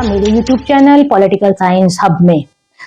मेरे YouTube channel political science hub में।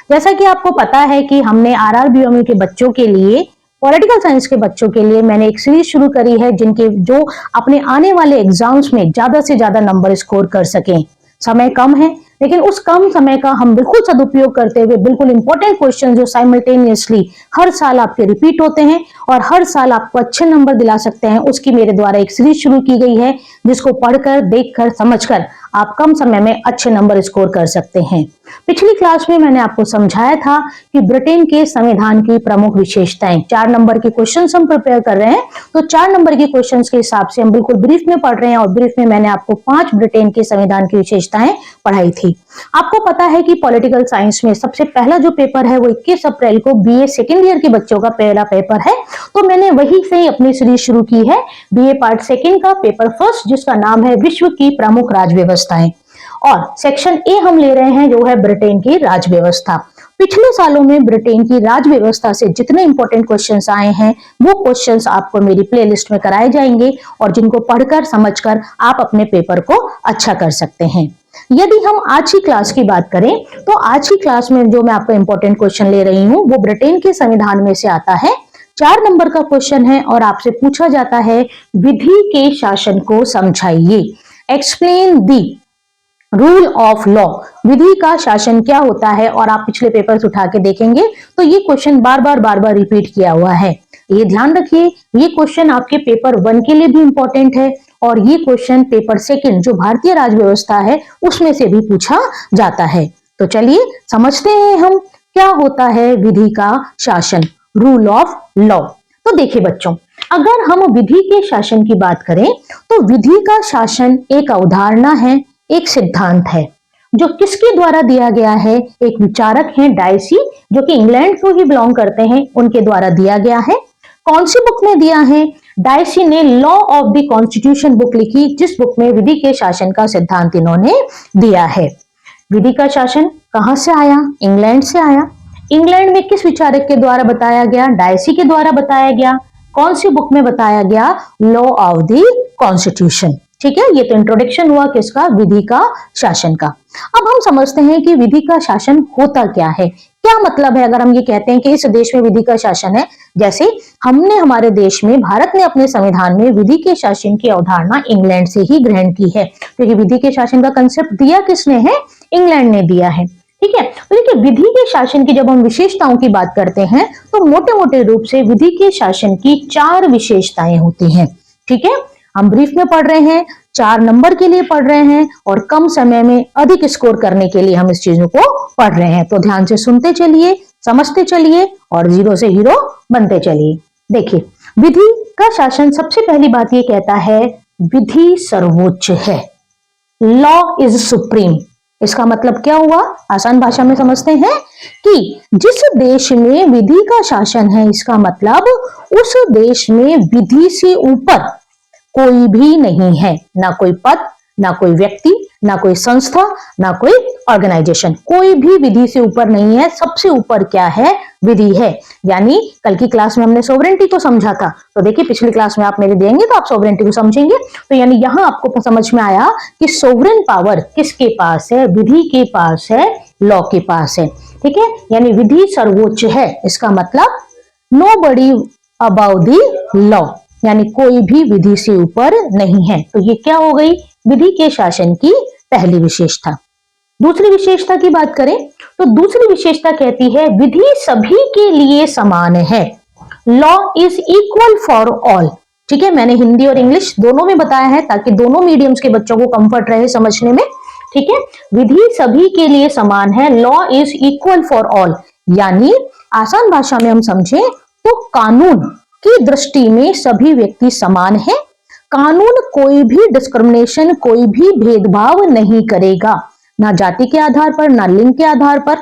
जैसा कि आपको पता है कि हमने RRBOM के बच्चों के लिए, पॉलिटिकल साइंस के बच्चों के लिए मैंने एक सीरीज शुरू करी है जिनके जो अपने आने वाले एग्जाम्स में ज्यादा से ज्यादा नंबर स्कोर कर सकें। समय कम है, लेकिन उस कम समय का हम बिल्कुल सदुपयोग करते हुए बिल्कुल इंपॉर्टेंट क्वेश्चन जो साइमल्टेनियसली हर साल आपके रिपीट होते हैं और हर साल आपको अच्छे नंबर दिला सकते हैं, उसकी मेरे द्वारा एक सीरीज शुरू की गई है जिसको पढ़कर, देखकर, समझकर आप कम समय में अच्छे नंबर स्कोर कर सकते हैं। पिछली क्लास में मैंने आपको समझाया था कि ब्रिटेन के संविधान की प्रमुख विशेषताएं, 4 नंबर के क्वेश्चंस हम प्रिपेयर कर रहे हैं, तो 4 नंबर के क्वेश्चंस के हिसाब से हम बिल्कुल ब्रीफ में पढ़ रहे हैं और ब्रीफ में मैंने आपको 5 ब्रिटेन के संविधान की विशेषताएं पढ़ाई थी। आपको पता है कि पॉलिटिकल साइंस में सबसे पहला जो पेपर है वो 21 अप्रैल को BA सेकेंड ईयर के बच्चों का पहला पेपर है, तो मैंने वही से ही अपनी सीरीज शुरू की है BA पार्ट सेकेंड का पेपर फर्स्ट, जिसका नाम है विश्व की प्रमुख राज व्यवस्थाएं, और सेक्शन ए हम ले रहे हैं जो है ब्रिटेन की राज व्यवस्था। पिछले सालों में ब्रिटेन की राज व्यवस्था से जितने इंपॉर्टेंट क्वेश्चंस आए हैं वो क्वेश्चंस आपको मेरी प्लेलिस्ट में कराए जाएंगे और जिनको पढ़कर समझकर आप अपने पेपर को अच्छा कर सकते हैं। यदि हम आज की क्लास की बात करें तो आज की क्लास में जो मैं आपको इंपॉर्टेंट क्वेश्चन ले रही हूं वो ब्रिटेन के संविधान में से आता है। 4 नंबर का क्वेश्चन है और आपसे पूछा जाता है विधि के शासन को समझाइए, explain the rule of law. विधि का शासन क्या होता है, और आप पिछले पेपर्स उठा के देखेंगे तो ये क्वेश्चन बार बार रिपीट किया हुआ है। ये ध्यान रखिए, ये क्वेश्चन आपके पेपर 1 के लिए भी इंपॉर्टेंट है और ये क्वेश्चन पेपर सेकंड जो भारतीय राज व्यवस्था है उसमें से भी पूछा जाता है। तो चलिए समझते हैं हम क्या होता है विधि का शासन, रूल ऑफ लॉ। तो देखिए बच्चों, अगर हम विधि के शासन की बात करें तो विधि का शासन एक अवधारणा है, एक सिद्धांत है जो किसके द्वारा दिया गया है, एक विचारक हैं डायसी जो कि इंग्लैंड को ही बिलोंग करते हैं, उनके द्वारा दिया गया है। कौन सी बुक में दिया है? डायसी ने law of the constitution book लिखी, जिस बुक में विधि के शासन का सिद्धांत इन्होंने दिया है। विधि का शासन कहां से आया? इंग्लैंड से आया। इंग्लैंड में किस विचारक के द्वारा बताया गया? डायसी के द्वारा बताया गया। कौन सी बुक में बताया गया? Law of the constitution. ठीक है, ये तो इंट्रोडक्शन हुआ किसका? विधि का शासन का। अब हम समझते हैं कि विधि का शासन होता क्या है, क्या मतलब है अगर हम ये कहते हैं कि इस देश में विधि का शासन है। जैसे हमने हमारे देश में, भारत ने अपने संविधान में विधि के शासन की अवधारणा इंग्लैंड से ही ग्रहण की है, क्योंकि विधि के शासन का कंसेप्ट दिया किसने है? इंग्लैंड ने दिया है। ठीक है, तो देखिए विधि के शासन की जब हम विशेषताओं की बात करते हैं तो मोटे मोटे रूप से विधि के शासन की 4 विशेषताएं होती हैं। ठीक है, हम ब्रीफ में पढ़ रहे हैं, 4 नंबर के लिए पढ़ रहे हैं और कम समय में अधिक स्कोर करने के लिए हम इस चीजों को पढ़ रहे हैं। तो ध्यान से सुनते चलिए, समझते चलिए और जीरो से हीरो बनते चलिए। देखिए, विधि का शासन सबसे पहली बात ये कहता है विधि सर्वोच्च है, लॉ इज सुप्रीम। इसका मतलब क्या हुआ? आसान भाषा में समझते हैं कि जिस देश में विधि का शासन है, इसका मतलब उस देश में विधि से ऊपर कोई भी नहीं है, ना कोई पद, ना कोई व्यक्ति, ना कोई संस्था, ना कोई ऑर्गेनाइजेशन, कोई भी विधि से ऊपर नहीं है। सबसे ऊपर क्या है? विधि है। यानी कल की क्लास में हमने सोवरेंटी को समझा था, तो देखिए पिछली क्लास में आप मेरे देंगे तो आप सोवरेंटी को समझेंगे। तो यानी यहां आपको समझ में आया कि सोवरेन पावर किसके पास है? विधि के पास है, लॉ के पास है। ठीक है, यानी विधि सर्वोच्च है, इसका मतलब नोबडी अबव द लॉ, यानी कोई भी विधि से ऊपर नहीं है। तो ये क्या हो गई? विधि के शासन की पहली विशेषता। दूसरी विशेषता की बात करें तो दूसरी विशेषता कहती है विधि सभी के लिए समान है, law is equal for all. ठीक है, मैंने हिंदी और इंग्लिश दोनों में बताया है ताकि दोनों मीडियम्स के बच्चों को कंफर्ट रहे समझने में। ठीक है, विधि सभी के लिए समान है, law is equal for all, यानी आसान भाषा में हम समझें तो कानून की दृष्टि में सभी व्यक्ति समान है। कानून कोई भी डिस्क्रिमिनेशन, कोई भी भेदभाव नहीं करेगा, ना जाति के आधार पर, ना लिंग के आधार पर,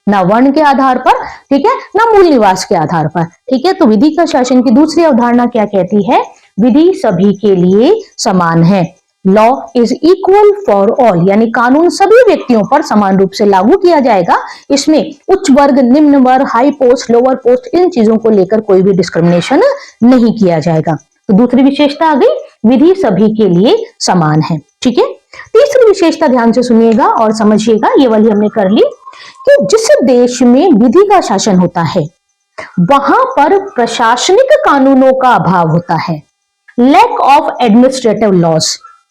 ना वर्ण के आधार पर, ठीक है, ना मूल निवास के आधार पर। ठीक है, तो विधि का शासन की दूसरी अवधारणा क्या कहती है? विधि सभी के लिए समान है, law is equal for all, यानी कानून सभी व्यक्तियों पर समान रूप से लागू किया जाएगा। इसमें उच्च वर्ग, निम्न वर्ग, हाई पोस्ट, लोअर पोस्ट, इन चीजों को लेकर कोई भी डिस्क्रिमिनेशन नहीं किया जाएगा। तो दूसरी विशेषता आ गई, विधि सभी के लिए समान है। ठीक है, तीसरी विशेषता ध्यान से सुनिएगा और समझिएगा, ये वाली हमने कर ली कि जिस देश में विधि का शासन होता है वहां पर प्रशासनिक कानूनों का अभाव होता है। Lack of administrative laws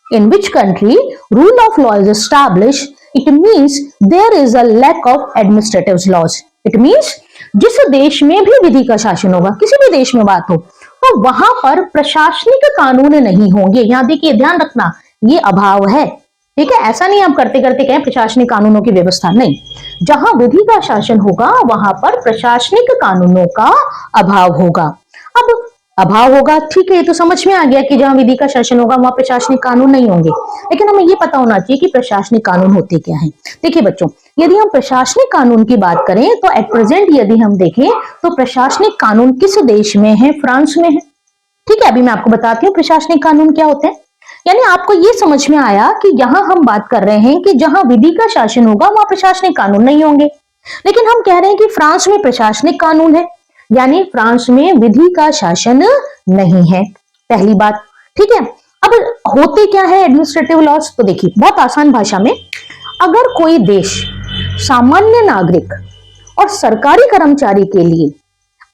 in which country rule of law is establish, it means there is a lack of administrative laws. It means जिस देश में भी विधि का शासन होगा, किसी भी देश में बात हो, तो वहां पर प्रशासनिक कानून नहीं होंगे। यहां देखिए, ध्यान रखना, ये अभाव है, ठीक है। ऐसा नहीं आप करते करते कहें प्रशासनिक कानूनों की व्यवस्था, नहीं। जहां विधि का शासन होगा वहां पर प्रशासनिक कानूनों का अभाव होगा। अब अभाव होगा, ठीक है, ये तो समझ में आ गया कि जहां विधि का शासन होगा वहां प्रशासनिक कानून नहीं होंगे, लेकिन हमें ये पता होना चाहिए कि प्रशासनिक कानून होते क्या हैं। देखिए बच्चों, यदि हम प्रशासनिक कानून की बात करें तो एट प्रेजेंट यदि हम देखें तो प्रशासनिक कानून किस देश में है? फ्रांस में है, ठीक है। अभी मैं आपको बताती हूँ प्रशासनिक कानून क्या होते हैं। यानी आपको ये समझ में आया कि यहां हम बात कर रहे हैं कि जहां विधि का शासन होगा वहां प्रशासनिक कानून नहीं होंगे, लेकिन हम कह रहे हैं कि फ्रांस में प्रशासनिक कानून है, यानी फ्रांस में विधि का शासन नहीं है, पहली बात, ठीक है। अब होते क्या है एडमिनिस्ट्रेटिव लॉज? तो देखिए, बहुत आसान भाषा में, अगर कोई देश सामान्य नागरिक और सरकारी कर्मचारी के लिए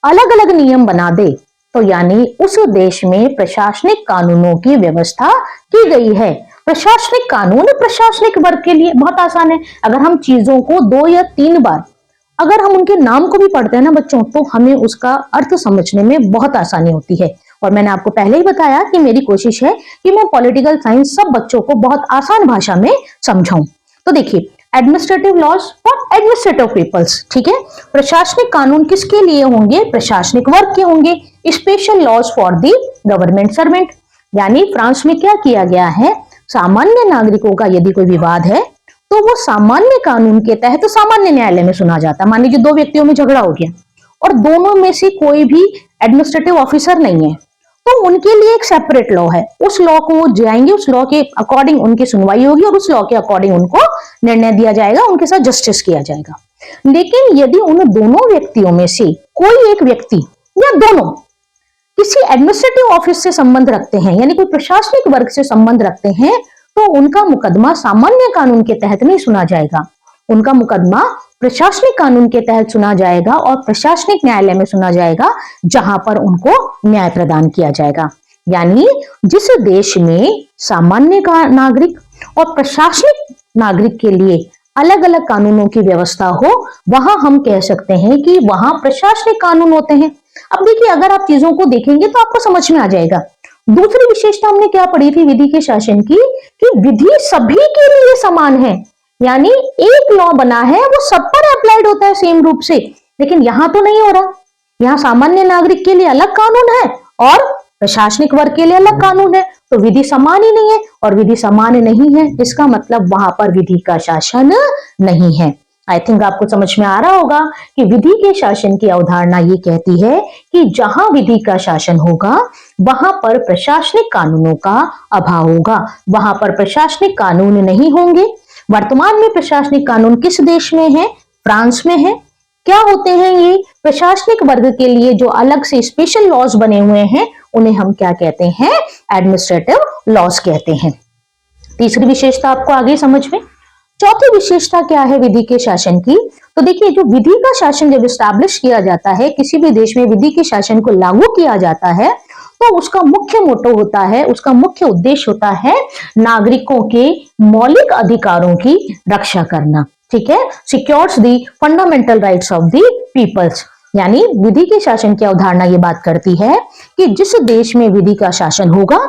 अलग अलग नियम बना दे तो यानी उस देश में प्रशासनिक कानूनों की व्यवस्था की गई है। प्रशासनिक कानून प्रशासनिक वर्ग के लिए बहुत आसान है। अगर हम चीजों को 2 या 3 बार अगर हम उनके नाम को भी पढ़ते हैं ना बच्चों, तो हमें उसका अर्थ समझने में बहुत आसानी होती है। और मैंने आपको पहले ही बताया कि मेरी कोशिश है कि मैं पॉलिटिकल साइंस सब बच्चों को बहुत आसान भाषा में समझाऊं। तो देखिए, administrative laws for administrative peoples, ठीक है। प्रशासनिक कानून किसके लिए होंगे? प्रशासनिक वर्ग के होंगे। Special laws for the government servant, यानी फ्रांस में क्या किया गया है, सामान्य नागरिकों का यदि कोई विवाद है तो वो सामान्य कानून के तहत तो सामान्य न्यायालय में सुना जाता है। मान लीजिए 2 व्यक्तियों में झगड़ा हो गया और दोनों में से कोई भी एडमिनिस्ट्रेटिव ऑफिसर नहीं है, तो उनके लिए एक सेपरेट लॉ है, उस लॉ को वो जाएंगे, उस लॉ के अकॉर्डिंग उनकी सुनवाई होगी और उस लॉ के अकॉर्डिंग उनको निर्णय दिया जाएगा, उनके साथ जस्टिस किया जाएगा। लेकिन यदि उन दोनों व्यक्तियों में से कोई एक व्यक्ति या दोनों किसी एडमिनिस्ट्रेटिव ऑफिस से संबंध रखते हैं, यानी कोई प्रशासनिक वर्ग से संबंध रखते हैं, तो उनका मुकदमा सामान्य कानून के तहत नहीं सुना जाएगा, उनका मुकदमा प्रशासनिक कानून के तहत सुना जाएगा और प्रशासनिक न्यायालय में सुना जाएगा, जहां पर उनको न्याय प्रदान किया जाएगा। यानी जिस देश में सामान्य नागरिक और प्रशासनिक नागरिक के लिए अलग अलग कानूनों की व्यवस्था हो, वहां हम कह सकते हैं कि वहां प्रशासनिक कानून होते हैं। अब देखिए, अगर आप चीजों को देखेंगे तो आपको समझ में आ जाएगा। दूसरी विशेषता हमने क्या पढ़ी थी विधि के शासन की, कि विधि सभी के लिए समान है, यानी एक लॉ बना है वो सब पर अप्लाइड होता है सेम रूप से। लेकिन यहां तो नहीं हो रहा, यहाँ सामान्य नागरिक के लिए अलग कानून है और प्रशासनिक वर्ग के लिए अलग कानून है, तो विधि समान ही नहीं है। और विधि समान नहीं है, इसका मतलब वहां पर विधि का शासन नहीं है। आई थिंक आपको समझ में आ रहा होगा कि विधि के शासन की अवधारणा ये कहती है कि जहां विधि का शासन होगा वहां पर प्रशासनिक कानूनों का अभाव होगा, वहां पर प्रशासनिक कानून नहीं होंगे। वर्तमान में प्रशासनिक कानून किस देश में है? फ्रांस में है। क्या होते हैं ये? प्रशासनिक वर्ग के लिए जो अलग से स्पेशल लॉज बने हुए हैं उन्हें हम क्या कहते हैं? एडमिनिस्ट्रेटिव लॉज कहते हैं। तीसरी विशेषता आपको आगे समझ में। चौथी विशेषता क्या है विधि के शासन की? तो देखिए, जो विधि का शासन जब एस्टैब्लिश किया जाता है, किसी भी देश में विधि के शासन को लागू किया जाता है, तो उसका मुख्य मोटो होता है, उसका मुख्य उद्देश्य होता है नागरिकों के मौलिक अधिकारों की रक्षा करना, ठीक है। Secures the fundamental rights of the peoples, यानी विधि के शासन की अवधारणा ये बात करती है कि जिस देश में विधि का शासन होगा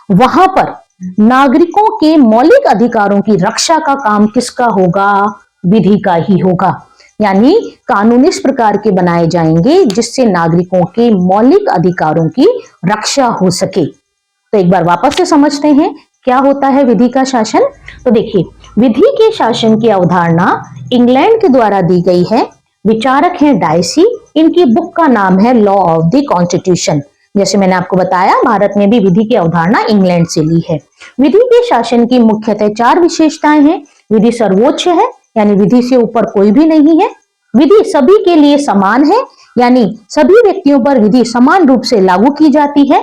वहां पर नागरिकों के मौलिक अधिकारों की रक्षा का काम किसका होगा? विधि का ही होगा। यानी कानून इस प्रकार के बनाए जाएंगे जिससे नागरिकों के मौलिक अधिकारों की रक्षा हो सके। तो एक बार वापस से समझते हैं क्या होता है विधि का शासन। तो देखिए, विधि के शासन की अवधारणा इंग्लैंड के द्वारा दी गई है। विचारक हैं डायसी, इनकी बुक का नाम है लॉ ऑफ द कॉन्स्टिट्यूशन। जैसे मैंने आपको बताया, भारत में भी विधि की अवधारणा इंग्लैंड से ली है। विधि के शासन की मुख्यतः 4 विशेषताएं हैं। विधि सर्वोच्च है, यानी विधि से ऊपर कोई भी नहीं है। विधि सभी के लिए समान है, यानी सभी व्यक्तियों पर विधि समान रूप से लागू की जाती है।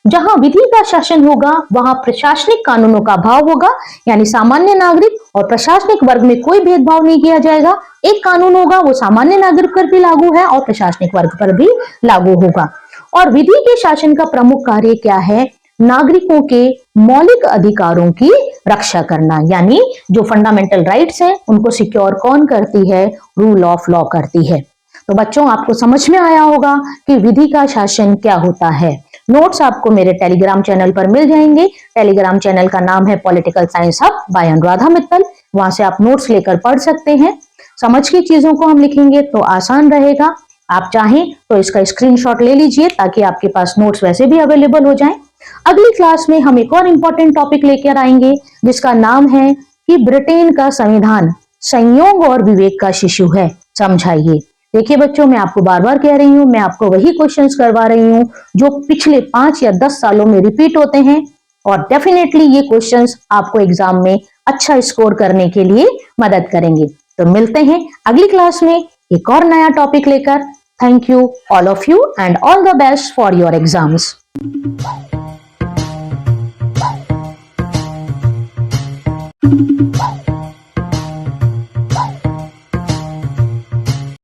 जहां विधि का शासन होगा वहां प्रशासनिक कानूनों का अभाव होगा, यानी सामान्य नागरिक और प्रशासनिक वर्ग में कोई भेदभाव नहीं किया जाएगा। एक कानून होगा वो सामान्य नागरिक पर भी लागू है और प्रशासनिक वर्ग पर भी लागू होगा। और विधि के शासन का प्रमुख कार्य क्या है? नागरिकों के मौलिक अधिकारों की रक्षा करना, यानी जो फंडामेंटल राइट्स हैं उनको सिक्योर कौन करती है? रूल ऑफ लॉ करती है। तो बच्चों, आपको समझ में आया होगा कि विधि का शासन क्या होता है। नोट्स आपको मेरे टेलीग्राम चैनल पर मिल जाएंगे। टेलीग्राम चैनल का नाम है political science hub by Anuradha Mittal. वहां से आप नोट्स लेकर पढ़ सकते हैं। समझ की चीजों को हम लिखेंगे तो आसान रहेगा। आप चाहें तो इसका स्क्रीनशॉट ले लीजिए ताकि आपके पास नोट्स वैसे भी अवेलेबल हो जाएं। अगली क्लास में हम एक और इंपॉर्टेंट टॉपिक लेकर आएंगे जिसका नाम है कि ब्रिटेन का संविधान संयोग और विवेक का शिशु है। समझाइए। देखिए बच्चों, मैं आपको बार बार कह रही हूं, मैं आपको वही क्वेश्चंस करवा रही हूं जो पिछले 5 या 10 सालों में रिपीट होते हैं और डेफिनेटली ये क्वेश्चंस आपको एग्जाम में अच्छा स्कोर करने के लिए मदद करेंगे। तो मिलते हैं अगली क्लास में एक और नया टॉपिक लेकर। Thank you all of you and all the best for your exams.